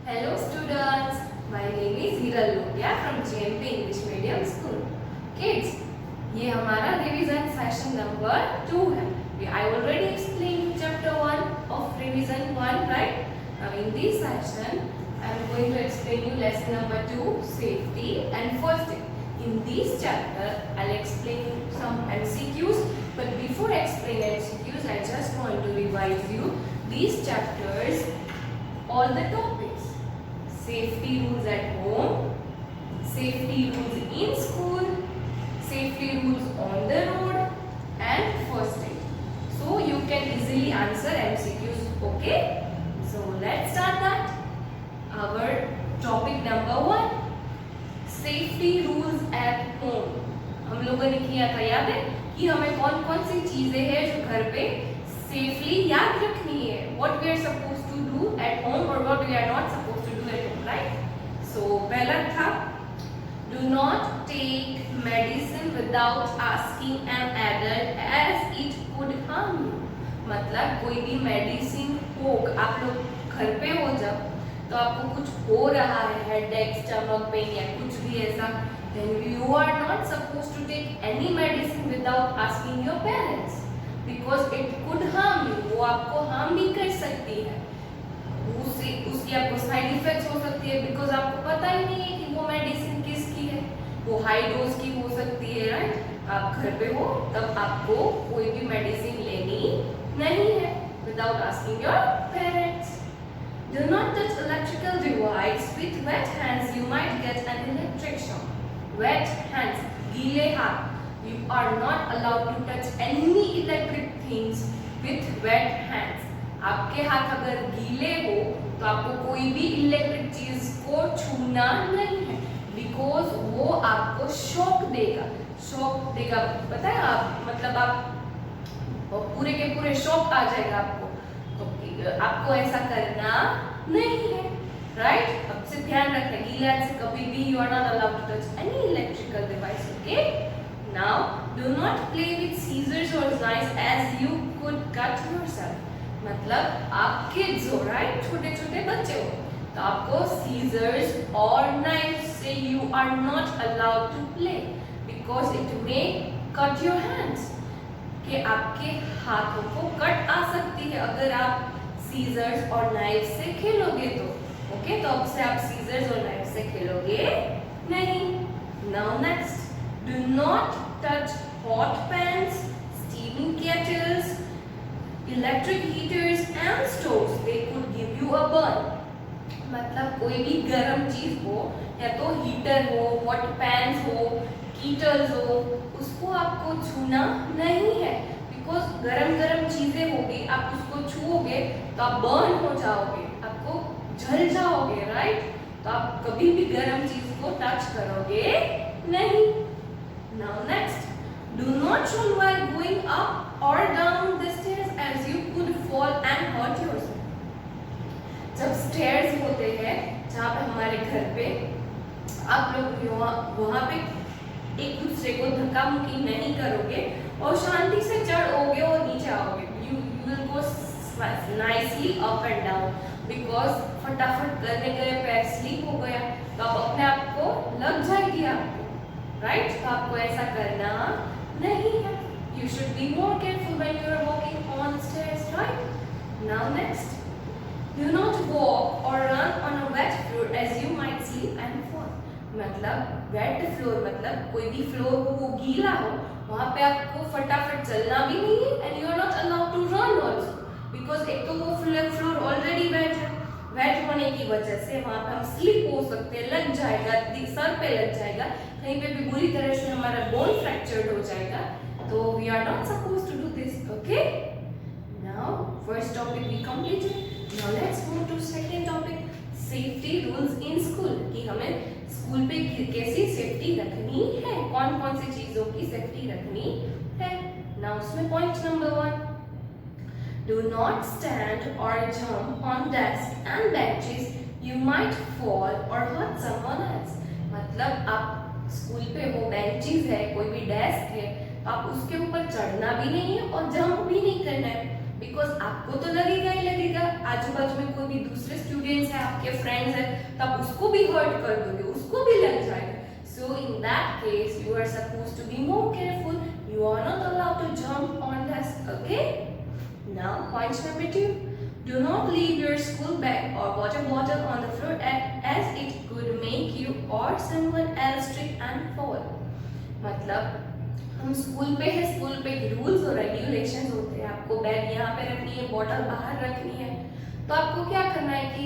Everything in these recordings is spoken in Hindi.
Hello students, my name is Hiral Logia from JMP English Medium School. Kids, ये हमारा रिवीजन सेशन नंबर 2 है. I already explained chapter 1 of revision 1, right? Now in this session, I am going to explain you lesson number 2, safety and first aid. In this chapter, I'll explain some MCQs, but before explaining MCQs, I just want to revise you these chapters, all the topics. Safety rules at home, safety rules in school, safety rules on the road, and first aid. So you can easily answer MCQs. Okay? So let's start that. Our topic number 1, safety rules at home. हम लोगों ने किया था, याद है कि हमें कौन कौन सी चीजें हैं जो घर पे सेफली याद रखनी है. What we are supposed to do at home or what we are not supposed to do at home, right? So पहला था, do not take medicine without asking an adult as it could harm you. मतलब कोई भी मेडिसिन हो, आप लोग घर पे हो जब, तो आपको कुछ हो रहा है, हेडेक, स्टमक पेन या कुछ भी ऐसा, then you are not supposed to take any medicine without asking your parents because it could harm you. वो आपको हार्म भी कर सकती है, उसकी आपको साइड इफेक्ट्स हो सकती है, बिकॉज आपको पता ही नहीं है कि वो मेडिसिन किसकी है. वो हाई डोज की हो सकती है, राइट? आप घर पे हो तब आपको कोई भी मेडिसिन लेनी नहीं है without asking your parents. Do not touch electrical device with wet hands. You might get an electric shock. Wet hands, गीले हाथ. You are not allowed to touch any electric things with wet hands. आपके हाथ अगर गीले हो तो आपको कोई भी इलेक्ट्रिक चीज को छूना नहीं है, बिकॉज वो आपको शॉक देगा. शॉक देगा, पता है आप, मतलब आप पूरे के पूरे शॉक आ जाएगा आपको. तो आपको ऐसा करना नहीं है, राइट? अब से ध्यान रखना, गीले हाथ से कभी भी you are not allowed to touch any electrical device. Okay, now do not play with scissors और knives as you could cut yourself. मतलब आप किड्स हो, राइट? छोटे छोटे बच्चे हो, तो आपको सीजर्स और नाइफ से you are not allowed to play because it may cut your hands. कि आपके हाथों को कट आ सकती है अगर आप सीजर्स और नाइफ से खेलोगे तो. ओके, तो अब से आप सीजर्स और नाइफ से खेलोगे नहीं. Now next, do not touch hot pans, steaming kettles, electric heaters and stoves. They could give you a burn. मतलब कोई भी गर्म चीज हो, या तो हीटर हो, हॉट पैन्स हो, कीटल्स हो, उसको आपको छूना नहीं है बिकॉज गरम गरम चीजें होगी, आप उसको छूओगे तो आप बर्न हो जाओगे, आपको जल जाओगे, राइट? तो आप कभी भी गरम चीज को टच करोगे नहीं. Now next, do not run while going up और down the stairs as you could fall and hurt yourself. जब स्टेयर्स होते हैं जहाँ पे हमारे घर पे, आप लोग वहाँ पे एक दूसरे को धक्का मुक्की नहीं करोगे और शांति से चढ़ोगे और नीचे आओगे. You will go nicely up and down because फटाफट करने गए पैर स्लिप हो गया तो अब अपने आप को लग जाएगी आपको, राइट? तो आपको ऐसा करना नहीं है. You should be more careful when you are walking on stairs, right? Now next, do not walk और run on a wet floor as you might slip and fall. मतलब वेट फ्लोर मतलब कोई भी फ्लोर हो वो गीला हो, वहाँ पे आपको फटाफट चलना भी नहीं है and you are not allowed to run also because एक तो वो फ्लोर ऑलरेडी वेट है. वेट होने की वजह से वहाँ पे हम स्लिप हो सकते हैं, लग जाएगा, सर पे लग जाएगा, कहीं पे भी बुरी तरह से हमारा बोन फ्रैक्चर्ड हो जाएगा. तो we are not supposed to do this. Okay, now first topic we completed. Now let's move to second topic, safety rules in school. कि हमें स्कूल पे कैसी सेफ्टी रखनी है, कौन कौन सी चीजों की सेफ्टी रखनी है. ना उसमें point number 1, do not stand और jump on desk and benches. You might fall और हर्ट समवन एल्स. मतलब आप स्कूल पे हो, बेंचेस है, कोई भी डेस्क है, तो आप उसके ऊपर चढ़ना भी नहीं है और जंप भी नहीं करना है बिकॉज आपको तो लगेगा ही लगेगा, आजू बाजू में कोई भी दूसरे स्टूडेंट्स हैं, आपके फ्रेंड्स हैं, तो आप उसको भी हर्ट कर दोगे, उसको भी लग जाएगा. So in that case, you are supposed to be more careful. You are not allowed to jump on desk. Okay? Now, point number 2. Do not leave your school bag or water bottle on the floor as it could make you or someone else trip and fall. मतलब हम स्कूल पे है, स्कूल पे रूल्स और रेगुलेशंस होते हैं. आपको बैग यहाँ पे रखनी है, बॉटल बाहर रखनी है, तो आपको क्या करना है कि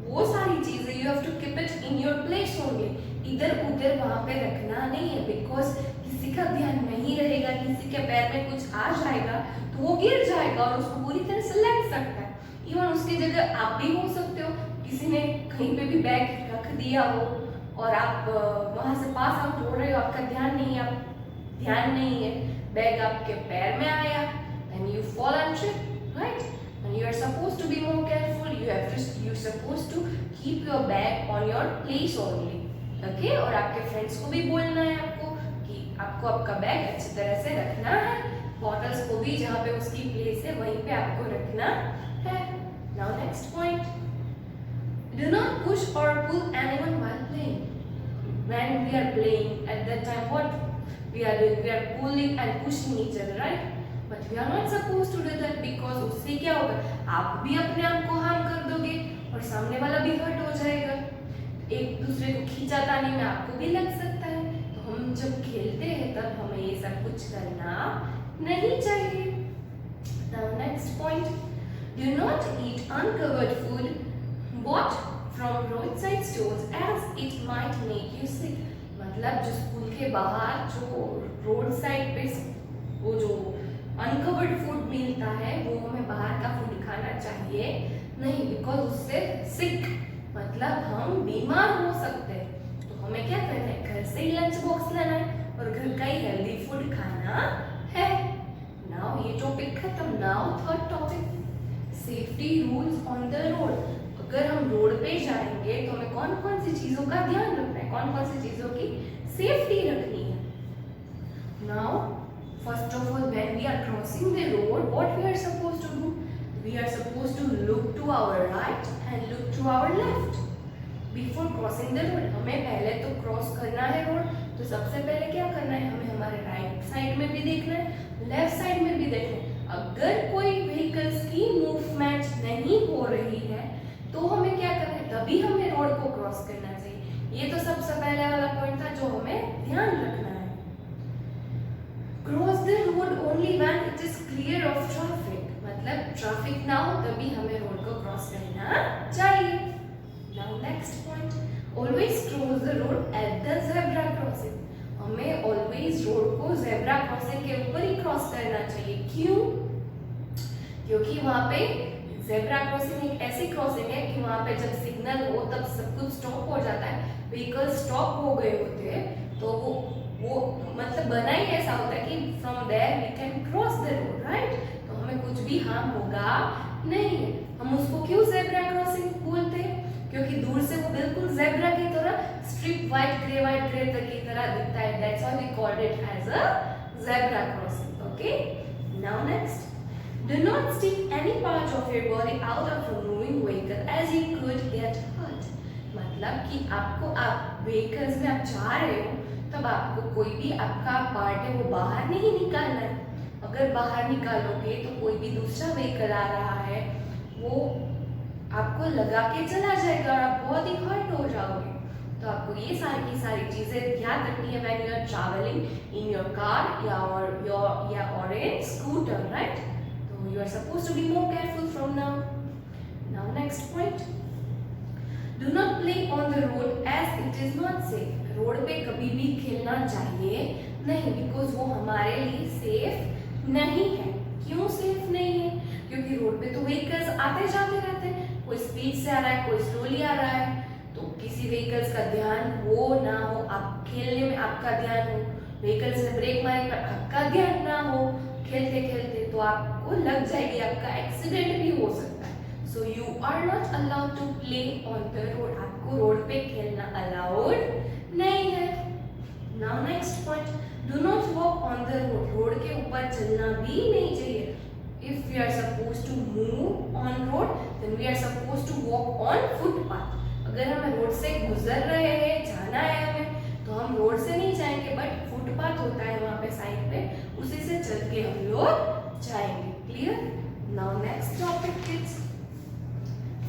वो सारी चीजें you have to keep it in your place only. इधर उधर वहां पे रखना नहीं है, बिकॉज किसी का ध्यान नहीं रहेगा, किसी के पैर में कुछ आ जाएगा तो वो गिर जाएगा और उसको पूरी तरह से लग सकता है. इवन उसकी जगह आप भी हो सकते हो, किसी ने कहीं पे भी बैग रख दिया हो और आप वहां से पास आउट हो रहे हो, आपका ध्यान नहीं है, बैग आपके पैर में आया and you fall and trip, right? And you are supposed to be more careful. You're supposed to keep your bag on your place only. Okay? और आपके फ्रेंड्स को भी बोलना है आपको कि आपको आपका बैग अच्छी तरह से रखना है, बॉटल्स को भी जहाँ पे उसकी प्लेस है वहीं पे आपको रखना है. Now next point. Do not push or pull anyone while playing. When we are playing, at that time what we are doing? We are pulling and pushing each other, right? But we are not supposed to do that, because उससे क्या होगा, आप भी अपने आप को हार्म कर दोगे और सामने वाला भी हर्ट हो जाएगा. एक दूसरे को खींचातानी में आपको भी लग सकता है. तो हम जब खेलते हैं तब हमें ये सब कुछ करना नहीं चाहिए. Now next point. Do not eat uncovered food bought from roadside stores as it might make you sick. मतलब जो स्कूल के बाहर जो रोड साइड पे वो जो अनकवर्ड फूड मिलता है वो हमें बाहर का फूड खाना चाहिए नहीं, बिकॉज उससे सिक मतलब हम बीमार हो सकते हैं. तो हमें क्या करना है, घर से ही लंच बॉक्स लाना है और घर का ही हेल्दी फूड खाना है. नाउ ये टॉपिक खत्म. Now third topic, safety rules on the road. अगर हम रोड पे जाएंगे तो हमें कौन कौन सी चीजों का ध्यान रखना है, कौन कौन सी चीजों की सेफ्टी रखनी है. Now first of all, when we are crossing the road, what we are supposed to do? We are supposed to look to our right and look to our left before crossing the road. हमें पहले तो क्रॉस करना है रोड, तो सबसे पहले क्या करना है, हमें हमारे राइट साइड में भी देखना है, लेफ्ट साइड में भी देखना है. अगर कोई व्हीकल्स की मूवमेंट नहीं हो रही है तो हमें क्या करना है, तभी हमें रोड को क्रॉस करना चाहिए. ये तो सबसे पहले वाला पॉइंट था जो हमें ध्यान रखना है. Cross the road only when it is clear of traffic. मतलब ट्रैफिक ना हो तभी हमें रोड को क्रॉस करना चाहिए. Now next point. Always cross the road at the zebra crossing. हमें always रोड को zebra crossing के ऊपर ही क्रॉस करना चाहिए. क्यों? क्योंकि वहाँ पे zebra crossing एक ऐसी क्रॉसिंग है कि वहाँ पे जब सिग्नल हो तब सब कुछ स्टॉप हो जाता है, व्हीकल स्टॉप हो गए होते हैं, तो वो मतलब बना ही ऐसा होता है कि from there we can cross the road, right? तो हमें कुछ भी हार्म होगा नहीं है. हम उसको क्यों ज़ेब्रा क्रॉसिंग बोलते हैं? क्योंकि दूर से वो बिल्कुल ज़ेब्रा की तरह स्ट्रिप वाइट ग्रे की तरह दिखता है. That's why we called it as a zebra crossing. Okay, now next. Do not stick any part of your body out of a moving vehicle as you could get hurt. मतलब कि आपको आप व्हीकल्स में आप जा रहे हो तब आपको कोई भी आपका पार्ट है वो बाहर नहीं निकालना है. अगर बाहर निकालोगे तो कोई भी दूसरा व्हीकल आ रहा है वो आपको लगा के चला जाएगा और आप बहुत ही हर्ट हो जाओगे. तो आपको ये सारी की सारी चीजें याद रखनी है when you are travelling in your car या और इन स्कूटर, राइट? तो you are supposed to be more careful from now. Now next point. Do not play on the road as it is not safe. Road पे कभी भी खेलना चाहिए नहीं, बिकॉज वो हमारे लिए सेफ नहीं है. क्यों सेफ नहीं है? क्योंकि रोड पे तो व्हीकल्स आते जाते रहते हैं, कोई स्पीड से आ रहा है, कोई स्लोली आ रहा है. तो किसी व्हीकल्स का ध्यान हो ना हो, आप खेलने में आपका ध्यान हो, व्हीकल्स ने ब्रेक मारे पर आपका ध्यान ना हो खेलते खेलते, तो आपको लग जाएगी, आपका एक्सीडेंट भी हो सकता है. So you are not allowed to play on the road. आपको रोड पे खेलना अलाउड नहीं है. Now next point. Do not walk on the road. Road के ऊपर चलना भी नहीं चाहिए. If we are supposed to move on road, then we are supposed to walk on footpath. अगर हम रोड से गुजर रहे हैं, जाना है हमें, तो हम रोड से नहीं जाएंगे, बट फुटपाथ होता है वहाँ पे साइड पे, उसी से चल के हम लोग जाएंगे. Clear? Now next topic kids,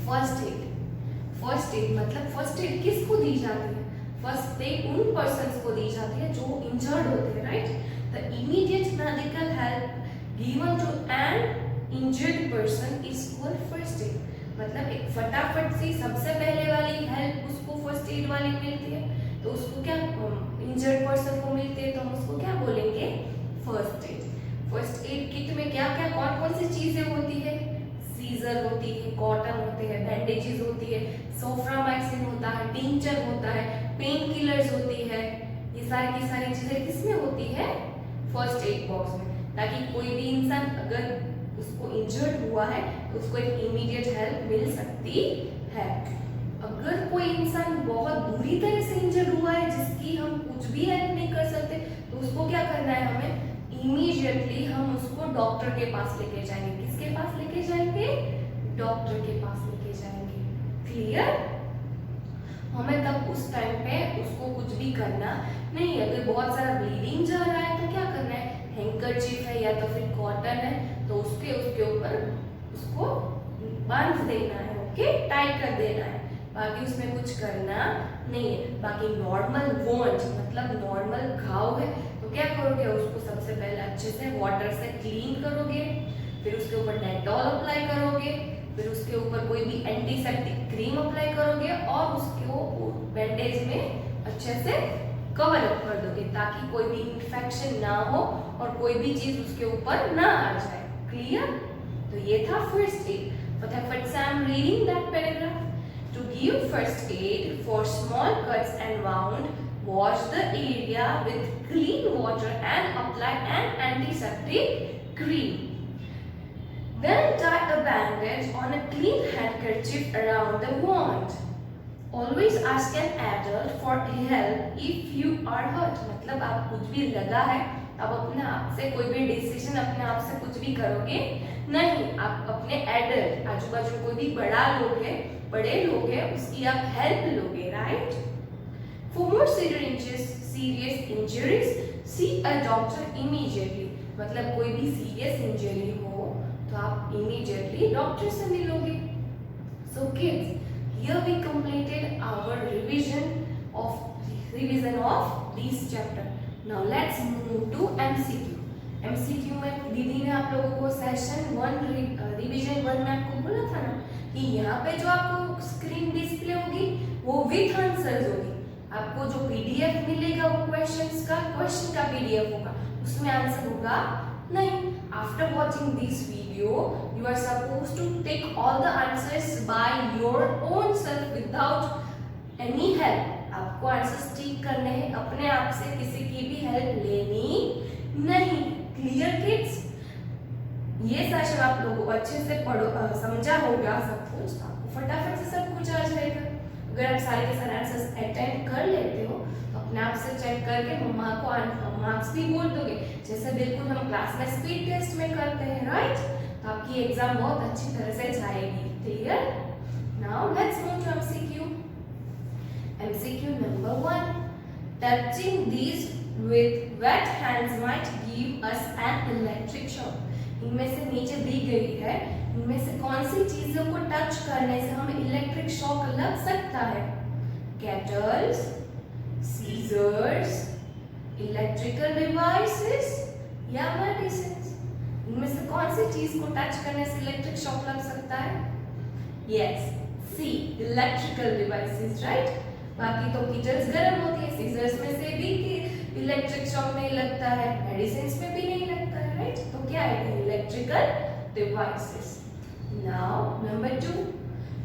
first aid. First aid मतलब फर्स्ट एड किसको दी जाती है? फर्स्ट एड उन पर्सन्स को दी जाती है जो इंजर्ड होते हैं, right? The immediate medical help given to an injured person is called first aid. मतलब एक फटाफट सी सबसे पहले वाली हेल्प उसको फर्स्ट एड वाली मिलती है, तो उसको क्या इंजर्ड पर्सन को मिलती है, तो हम उसको क्या बोलेंगे? First add. First aid kit में क्या क्या कौन कौन सी चीजें होती है? सीजर होती है, कॉटन होते हैं, बैंडेजेस होती है, सोफ्रामाइसिन होता है, टिंचर होता है, पेन किलर्स होती है. ये सारी की सारी चीजें किसमें होती है? फर्स्ट एड बॉक्स में, ताकि कोई भी इंसान अगर उसको इंजर्ड हुआ है तो उसको एक इमीडिएट हेल्प मिल सकती है. अगर कोई इंसान बहुत बुरी तरह से इंजर्ड हुआ है जिसकी हम कुछ भी हेल्प नहीं कर सकते, तो उसको क्या करना है? हमें इमीडिएटली हम उसको डॉक्टर के पास लेके जाएंगे. किसके पास लेके जाएंगे? डॉक्टर के पास लेके जाएंगे. क्लियर? हमें तब उस टाइम पे उसको कुछ भी करना नहीं है. अगर बहुत सारा ब्लीडिंग जा रहा है तो क्या करना है? हैंकरचीफ है या तो फिर कॉटन है, तो उसके ऊपर उसको बांध देना है. ओके, टाइट कर देना है. बाकी उसमें कुछ करना नहीं है. बाकी नॉर्मल वोंड मतलब नॉर्मल घाव है, तो क्या करोगे? उसको सबसे पहले अच्छे से वाटर से क्लीन करोगे, फिर उसके ऊपर डेटॉल अप्लाई करोगे, फिर उसके ऊपर कोई भी एंटीसेप्टिक क्रीम अप्लाई करोगे और उसको बैंडेज में अच्छे से कवर अप कर दोगे, ताकि कोई भी इन्फेक्शन ना हो और कोई भी चीज उसके ऊपर ना आ जाए. क्लियर? तो ये था फर्स्ट एड. फटाफट से I am reading that paragraph. To give first aid for small cuts and wound, wash the area with clean water and apply an antiseptic cream. Then tie a bandage on a clean handkerchief around the wound. Always ask an adult for help if you are hurt. मतलब आप कुछ भी लगा है, आप अपने आप से कोई भी डिसीजन अपने आप से कुछ भी करोगे नहीं. आप अपने एडल्ट, आजू बाजू कोई भी बड़े लोग हैं, उसकी आप हेल्प लोगे, right? For more serious injuries, see a doctor immediately. मतलब कोई भी सीरियस इंजरी हो तो आप इमीडिएटली डॉक्टर से मिलोगे. So kids, here we completed our revision of this chapter. Now let's move to MCQ. MCQ में दीदी ने आप लोगों को सेशन 1 रिवीजन 1 में आपको बोला था ना कि यहाँ पे जो आपको स्क्रीन डिस्प्ले होगी वो विथ आंसर्स होगी. आपको जो पीडीएफ मिलेगा वो क्वेश्चन का पीडीएफ होगा, उसमें आंसर होगा नहीं. After watching this video you are suppose to take all the answers by your own self without any help. आपको आंसर्स टिक करने हैं अपने आप से, किसी की भी हेल्प लेनी नहीं. Clear kids? ये सेशन आप लोगों को अच्छे से समझा होगा सब कुछ, आपको फटाफट से सब कुछ आ जाएगा. अगर आप सारे के सारे आंसर्स अटेंड कर लेते हो तो अपने आप से चेक करके मम्मा को मार्क्स भी बोल दोगे, जैसे बिल्कुल हम क्लास में स्पीड टेस्ट में करते हैं, राइट? तो आपकी एग्जाम बहुत अच्छी तरह से जाएगी. Clear? Now let's move to MCQ. MCQ number 1. Touching these with wet hands might give us an electric shock. इनमें से नीचे दी गई है, इनमें से कौन सी चीजों को टच करने से हमें इलेक्ट्रिक शॉक लग सकता है? केटल्स, सीजर्स, इलेक्ट्रिकल डिवाइसेस या मेडिसिन. इनमें से कौन सी चीज को टच करने से इलेक्ट्रिक शॉक लग सकता है? यस, सी, इलेक्ट्रिकल डिवाइसेस, राइट? बाकी तो कीटल्स गर्म होती है, सीजर्स में से भी इलेक्ट्रिक शॉक नहीं लगता है, मेडिसिन में भी नहीं लगता है, राइट? तो क्या है? Electrical devices. Now number 2,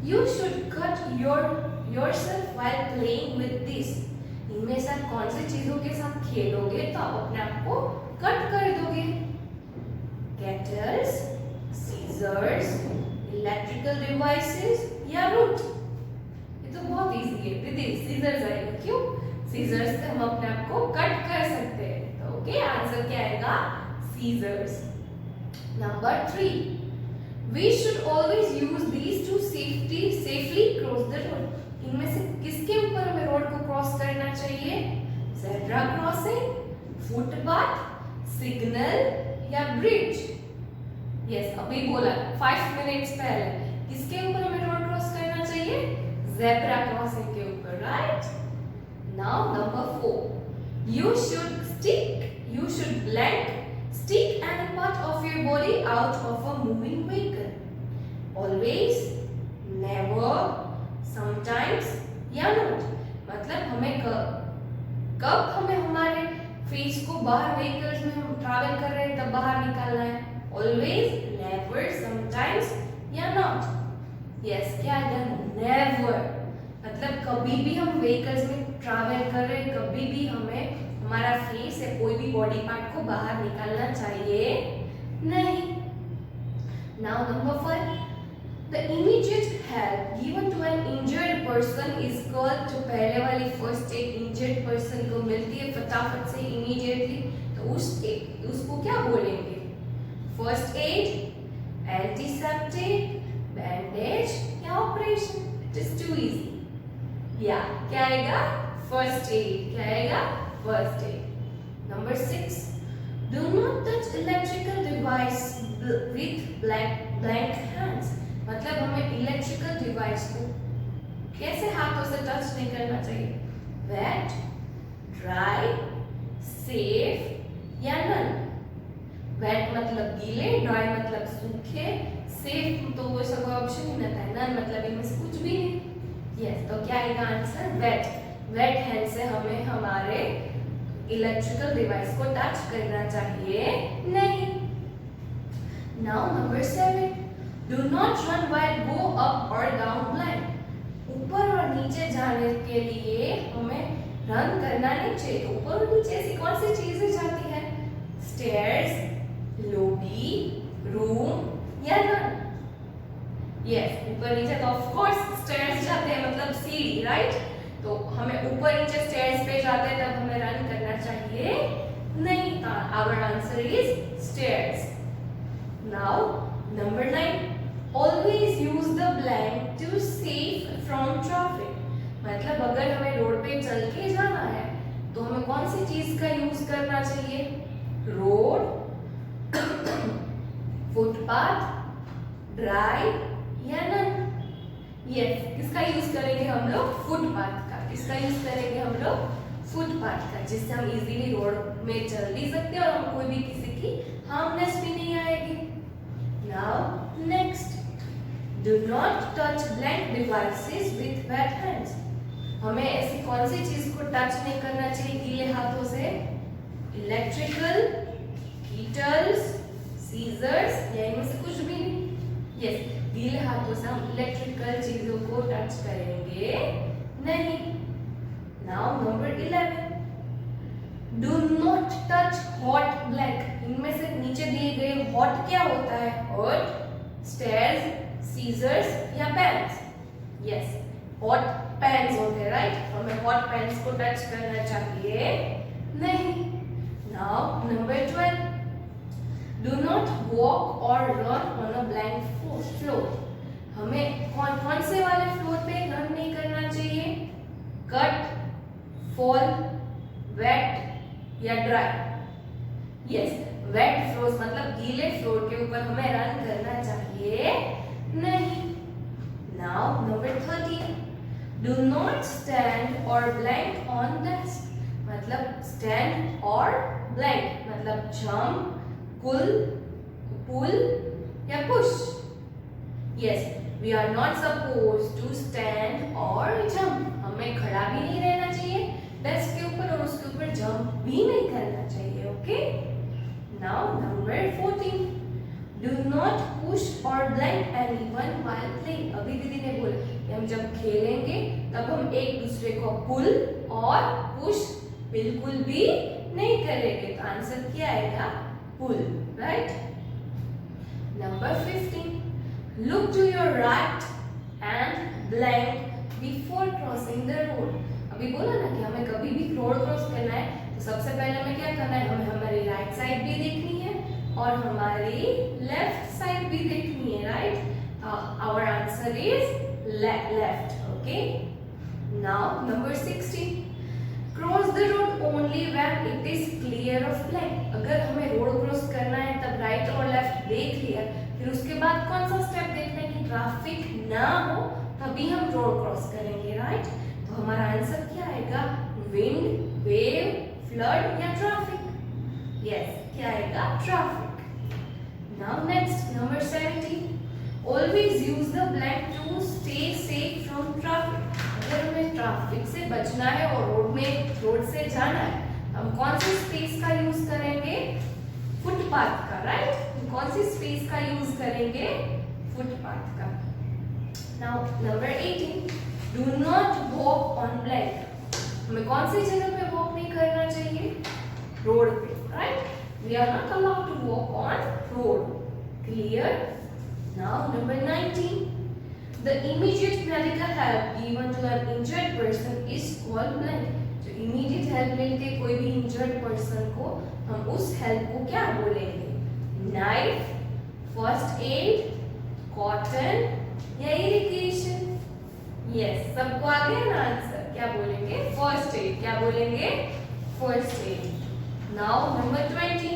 you should cut yourself while playing with this. इनमें से आप कौन सी चीजों के साथ खेलोगे तो आप अपने आप को कट कर दोगे? केटल्स, सीजर्स, इलेक्ट्रिकल डिवाइसेस या रूट. ये तो बहुत इजी है दीदी, सीजर्स आएगा. क्यों? सीजर्स से हम अपने आप को कट कर सकते हैं. तो ओके, आंसर क्या आएगा? Seizures. Number 3, We should always use these to safely cross the road. इनमें से किसके ऊपर हमें रोड को क्रॉस करना चाहिए? Zebra crossing, फुटपाथ, सिग्नल या ब्रिज? यस, अभी बोला 5 मिनट्स पहले किसके ऊपर हमें रोड क्रॉस करना चाहिए? Zebra crossing के ऊपर, right? Now number 4, you should stick any part of your body out of a moving vehicle. Always, never, sometimes या not. मतलब हमें कब हमें हमारे फेस को बाहर व्हीकल्स में हम ट्रैवल कर रहे हैं तब बाहर निकालना है? Always, never, sometimes या not. Yes, क्या है? Never. मतलब कभी भी हम व्हीकल्स में ट्रैवल कर रहे हैं, कभी भी हमें हमारा फेस या कोई भी बॉडी पार्ट को बाहर निकालना चाहिए नहीं. Now number 5, the immediate help given to an injured person is called. जो पहले वाली फर्स्ट एड इंजर्ड पर्सन को मिलती है फटाफट से इमीडिएटली, तो उसको क्या बोलेंगे? फर्स्ट एड, एंटीसेप्टिक, बैंडेज या operation? It is too easy. या क्या आएगा? First aid. क्या आएगा? First aid. Number 6, do not touch electrical device with blank hands. मतलब हमें इलेक्ट्रिकल डिवाइस को कैसे हाथों से टच नहीं करना चाहिए? Wet, dry, safe या none? Wet मतलब गीले, dry मतलब सूखे, safe तो वो सब ऑप्शन ही नहीं था, none मतलब इनमें से कुछ भी नहीं. Yes, तो क्या आएगा आंसर? Wet. वेट हैंड से हमें हमारे इलेक्ट्रिकल डिवाइस को टच करना चाहिए नहीं. Now number 7, do not run while go up और डाउन ब्लैंक. ऊपर और नीचे जाने के लिए हमें रन करना नहीं चाहिए. तो ऊपर और नीचे ऐसी कौन सी चीजें जाती है? स्टेयर्स, लॉबी, रूम या नन? यस, ऊपर नीचे तो ऑफ कोर्स स्टेयर्स जाते हैं, मतलब सीढ़ी, राइट? तो हमें ऊपर नीचे स्टेयर्स पे जाते हैं तब हमें रन करना चाहिए नहीं. Our answer is stairs. Now number 9, always use the blank to save from traffic. मतलब अगर हमें रोड पे चल के जाना है तो हमें कौन सी चीज का यूज करना चाहिए? रोड, फुटपाथ, ड्राइव या नन? यस, किसका यूज करेंगे हम लोग? फुटपाथ का. किसका यूज करेंगे हम लोग? फुटपाथ का, जिससे हम इजीली रोड में चल भी सकते हैं और हम कोई भी किसी की हार्मनेस भी नहीं आएगी. Now next, do not touch blank devices with wet hands. हमें ऐसी कौन सी चीज को टच नहीं करना चाहिए गीले हाथों से? इलेक्ट्रिकल, हीटर्स, सीजर्स या इनमें से कुछ भी नहीं. यस, गीले हाथों से हम इलेक्ट्रिकल चीजों को टच करेंगे नहीं. Now number 11, do not touch hot blank. इनमें से नीचे दिए गए हॉट क्या होता है? हॉट, स्टेयर्स, सीजर्स या पेन्स? यस, हॉट पेन्स होते हैं, राइट? हमें हॉट पेन्स को टच करना चाहिए नहीं. Now number 12, do not walk or run on a blank floor. हमें कौन से वाले फ्लोर पे रन नहीं करना चाहिए? कट, फॉल, वेट या ड्राई? यस, वेट फ्लोर्स मतलब गीले फ्लोर के ऊपर हमें रन करना चाहिए नहीं. Now number 13, do not stand or blank on desk. मतलब stand और blank मतलब jump, pull या push? Yes, we are not supposed to stand or jump. हमें खड़ा भी नहीं रहना चाहिए डेस्क के ऊपर और उसके ऊपर जंप भी नहीं करना चाहिए. Okay. Now number 14, do not push or blank anyone while playing. अभी दीदी ने बोला कि हम जब खेलेंगे तब हम एक दूसरे को पुल और पुश बिल्कुल भी नहीं करेंगे. तो आंसर क्या आएगा? पुल, right? Number 15, look to your right and blank before crossing the road. अभी बोला ना कि हमें कभी भी रोड क्रॉस करना है तो सबसे पहले हमें क्या करना है? हमें हमारी राइट साइड भी देखनी है और हमारी लेफ्ट साइड भी देखनी है, right? Our answer is left. Okay, now number 16. Cross the road only when it is clear of blank. अगर हमें रोड क्रॉस करना है तब राइट और लेफ्ट देख लिया, फिर उसके बाद कौन सा स्टेप देखना है कि ट्रैफिक ना हो, तभी हम रोड क्रॉस करेंगे, राइट? तो हमारा आंसर क्या आएगा? विंड, वेव, फ्लड या ट्रैफिक? यस, क्या आएगा? Traffic. Now next number 17. Always use the blank to stay safe from traffic. अगर हमें ट्रैफिक से बचना है और रोड से जाना है, हम कौन सी स्पेस का यूज करेंगे? फुटपाथ का, राइट? कौन सी स्पेस का यूज करेंगे? फुटपाथ का. Now number 18. Do not walk on blank. हमें कौन सी जगह पे वॉक नहीं करना चाहिए? रोड पे, right? We are not allowed to walk on road. Clear? Now number 19. The immediate medical help given to an injured person is called blank. जो immediate help मिलती है कोई भी injured person को, हम उस help को क्या बोलेंगे? Knife, first aid, cotton या irrigation? Yes, सबको आ गया ना आंसर? क्या बोलेंगे? First aid. क्या बोलेंगे? First aid. Now number 20.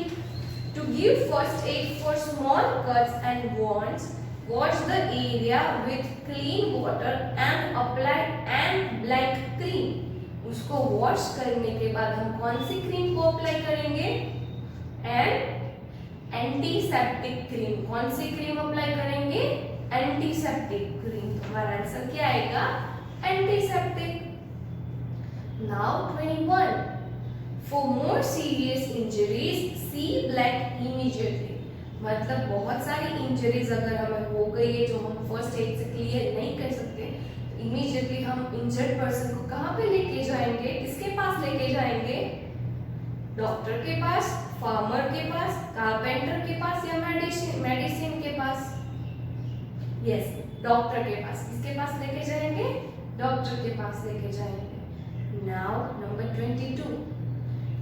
To give first aid for small cuts and wounds, wash the area with clean water and apply and blank cream. उसको वॉश करने के बाद हम कौन सी क्रीम को अप्लाई करेंगे? Antiseptic cream. कौन सी क्रीम अप्लाई करेंगे? Antiseptic cream. तो हमारा आंसर क्या आएगा? Antiseptic. Now 21. For more serious injuries, see blank immediately. मतलब बहुत सारी इंजरीज अगर हमें हो गई है जो हम फर्स्ट एड से क्लियर नहीं कर सकते, तो इमीडिएटली हम इंजर्ड पर्सन को कहाँ पे लेके जाएंगे? किसके पास लेके जाएंगे? डॉक्टर के पास, फार्मर के पास, कारपेंटर के पास या मेडिसिन के पास? यस, डॉक्टर के पास. किसके पास लेके जाएंगे? डॉक्टर के पास लेके जाएंगे. Now number 22.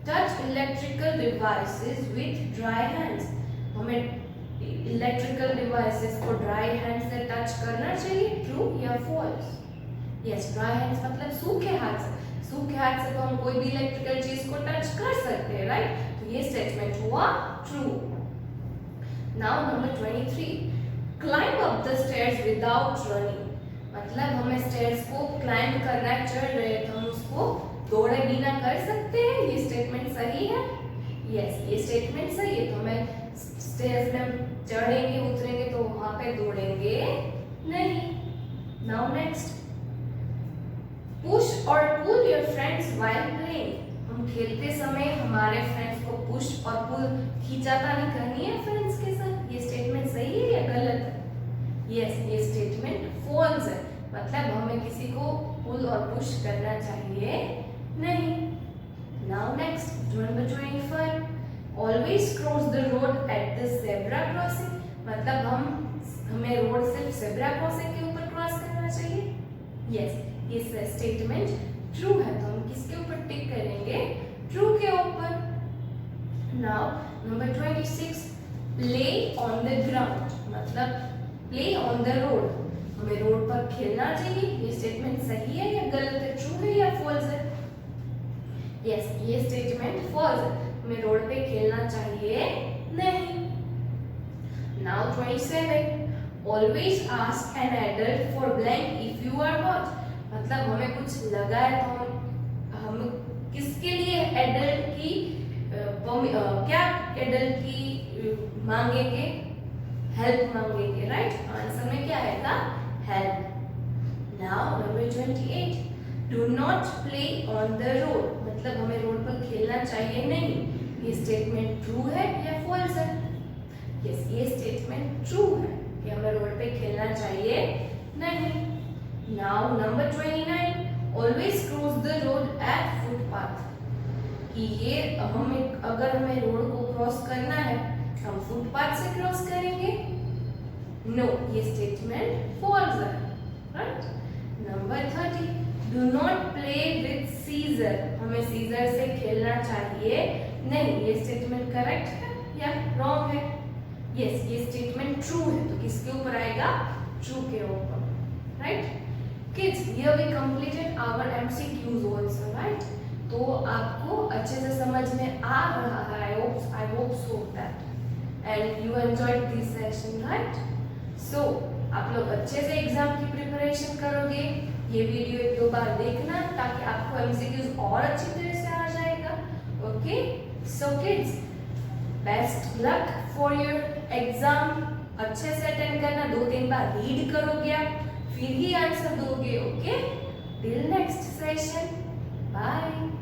Touch electrical devices with dry hands. हमें इलेक्ट्रिकल डिवाइसेस को ड्राई हैंड से टच करना चाहिए. ट्रू या फॉल्स? यस, ड्राई हैंड्स मतलब सूखे हाथ से. सूखे हाथ से तो हम कोई भी इलेक्ट्रिकल चीज को टच कर सकते हैं, राइट? तो ये स्टेटमेंट हुआ true. Now number 23. Climb up the stairs without running. मतलब हमें स्टेयर्स को क्लाइंब करना है, चढ़ रहे हैं, तो हम उसको दौड़े बिना कर सकते हैं. ये स्टेटमेंट सही है? यस, ये स्टेटमेंट सही है. तो हमें स्टेयर्स में चढ़ेंगे उतरेंगे तो वहां पे दौड़ेंगे नहीं. Now next. पुश और pull your friends while playing. हम खेलते समय हमारे फ्रेंड्स को पुश और पुल खींचातानी करनी है फ्रेंड्स के साथ. ये स्टेटमेंट सही है या गलत है? यस, ये स्टेटमेंट फॉल्स है. मतलब हमें किसी को पुल और पुश करना चाहिए नहीं. Now next number 25. Always cross the road at the zebra crossing. मतलब हमें रोड सिर्फ ज़ेब्रा क्रॉसिंग के ऊपर क्रॉस करना चाहिए. यस, ये स्टेटमेंट ट्रू है. तो हम किसके ऊपर टिक करेंगे? ट्रू के ऊपर. Now number 26. Play on the ground. मतलब प्ले ऑन द रोड. हमें रोड पर खेलना चाहिए. ये स्टेटमेंट सही है या गलत है? ट्रू है या फॉल्स है? यस, ये स्टेटमेंट फॉल्स है. हमें रोड पे खेलना चाहिए नहीं. Now 27. Always ask an adult for blank if you are hot. मतलब हमें कुछ लगा है तो हम किसके लिए एडल्ट की क्या एडल्ट की मांगेंगे? हेल्प मांगेंगे, राइट? आंसर में क्या आएगा? Help. Now number 28. Do not play on the road. मतलब हमें रोड पर खेलना चाहिए नहीं. ये स्टेटमेंट ट्रू है या फॉल्स है? यस, ये स्टेटमेंट ट्रू है कि हमें रोड पे खेलना चाहिए नहीं. Now number 29. Always cross the road at footpath. कि ये अगर हमें रोड को क्रॉस करना है हम फुटपाथ से क्रॉस करेंगे? नो, ये स्टेटमेंट फॉल्स है, right? Number 30. Do not play with scissor. हमें सीजर से खेलना चाहिए नहीं. ये स्टेटमेंट करेक्ट है या रॉन्ग है? यस, ये स्टेटमेंट ट्रू है तो किसके ऊपर आएगा? ट्रू के ऊपर, right? Kids, here we completed our MCQs also, right? तो आपको अच्छे से समझ में आ रहा है, I hope so that and you enjoyed this session, right? So आप लोग अच्छे से एग्जाम की प्रिपरेशन करोगे। ये वीडियो एक दो बार देखना ताकि आपको एमसीक्यूज और अच्छी तरह से आ जाएगा। Okay, so kids, best luck for your exam. अच्छे से अटेंड करना, 2-3 बार रीड करोगे आप, फिर ही आंसर दोगे। Okay, till next session, bye.